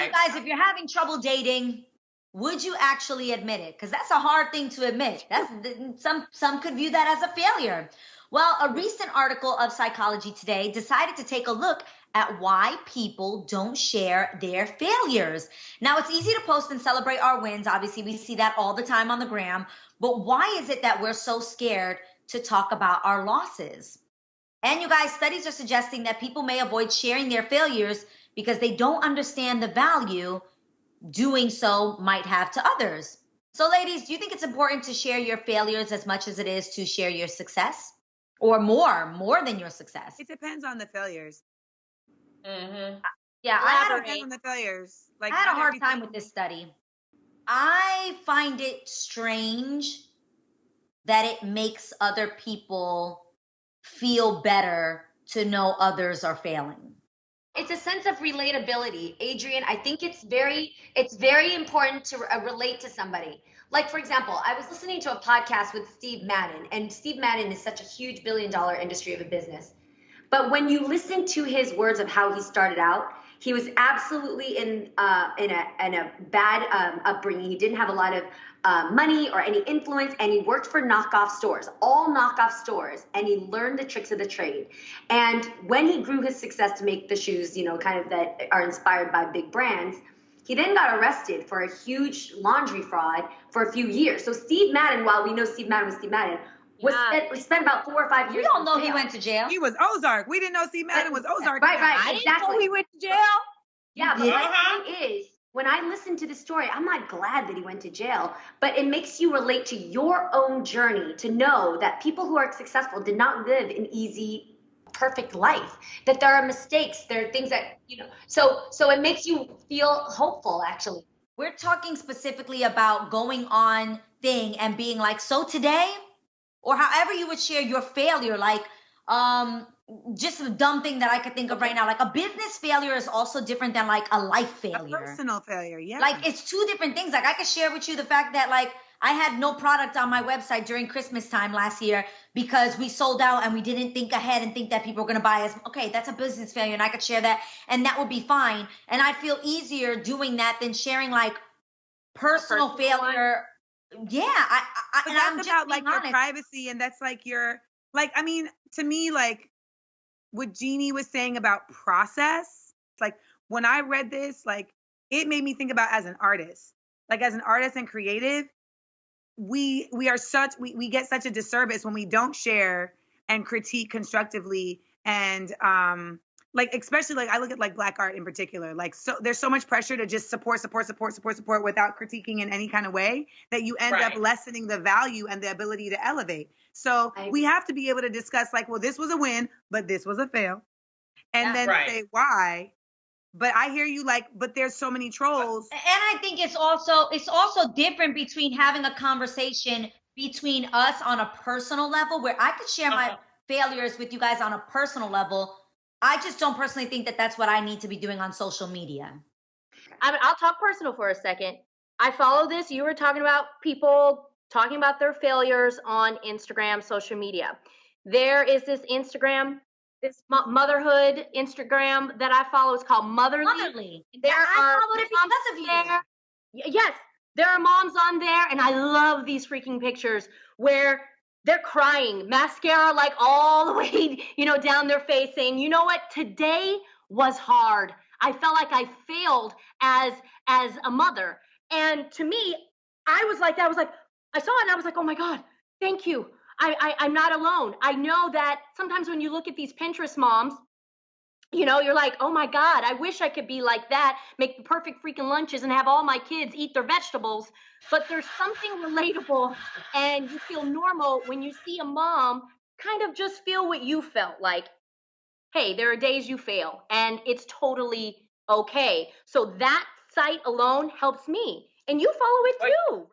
you guys, if you're having trouble dating, would you actually admit it? Because that's a hard thing to admit. That's some could view that as a failure. Well, a recent article of Psychology Today decided to take a look at why people don't share their failures. Now, it's easy to post and celebrate our wins. Obviously, we see that all the time on the gram. But why is it that we're so scared to talk about our losses? And you guys, studies are suggesting that people may avoid sharing their failures because they don't understand the value doing so might have to others. So ladies, do you think it's important to share your failures as much as it is to share your success? Or more than your success? It depends on the failures. Yeah, Depends on the failures. Like, I had a hard time with this study. I find it strange that it makes other people feel better to know others are failing. It's a sense of relatability, Adrienne. I think it's very important to relate to somebody. Like, for example, I was listening to a podcast with Steve Madden, and Steve Madden is such a huge billion-dollar industry of a business. But when you listen to his words of how he started out, he was absolutely in a bad upbringing. He didn't have a lot of money or any influence, and he worked for knockoff stores, all knockoff stores, and he learned the tricks of the trade. And when he grew his success to make the shoes, kind of that are inspired by big brands, he then got arrested for a huge laundry fraud for a few years. So Steve Madden, while we know Steve Madden was Steve Madden, spent about 4 or 5 years. We all know he went to jail. He was Ozark. We didn't know Steve Madden was Ozark. Right, I didn't know he went to jail. Yeah, but my thing is, when I listen to the story, I'm not glad that he went to jail, but it makes you relate to your own journey to know that people who are successful did not live an easy, perfect life, that there are mistakes, there are things that, so it makes you feel hopeful, actually. We're talking specifically about going on thing and being like, so today, or however you would share your failure, like, just a dumb thing that I could think of right now. Like, a business failure is also different than like a life failure. A personal failure, yeah. Like, it's two different things. Like, I could share with you the fact that, like, I had no product on my website during Christmas time last year because we sold out and we didn't think ahead and think that people were going to buy us. Okay, that's a business failure, and I could share that, and that would be fine. And I'd feel easier doing that than sharing like personal failure. Yeah, but that's about like your privacy, and that's like your, like, I mean, to me, like what Jeannie was saying about process, like when I read this, like it made me think about as an artist, and creative, we get such a disservice when we don't share and critique constructively, and like, especially like I look at like Black art in particular, like, so there's so much pressure to just support without critiquing in any kind of way that you end up lessening the value and the ability to elevate. So we have to be able to discuss like, well, this was a win, but this was a fail. And then say why. But I hear you, like, but there's so many trolls. And I think it's also different between having a conversation between us on a personal level where I could share my failures with you guys on a personal level. I just don't personally think that that's what I need to be doing on social media. I'll talk personal for a second. I follow this. You were talking about people talking about their failures on Instagram, social media. There is this motherhood Instagram that I follow. It's called Motherly. I followed it because of you. Yes, there are moms on there, and I love these freaking pictures where they're crying, mascara like all the way, down their face, saying, you know what, today was hard. I felt like I failed as a mother. And to me, I was like that. I saw it and I was like, oh my God, thank you. I'm not alone. I know that sometimes when you look at these Pinterest moms, you're like, oh my God, I wish I could be like that, make the perfect freaking lunches and have all my kids eat their vegetables. But there's something relatable and you feel normal when you see a mom kind of just feel what you felt like. Hey, there are days you fail and it's totally okay. So that site alone helps me. And you follow it too,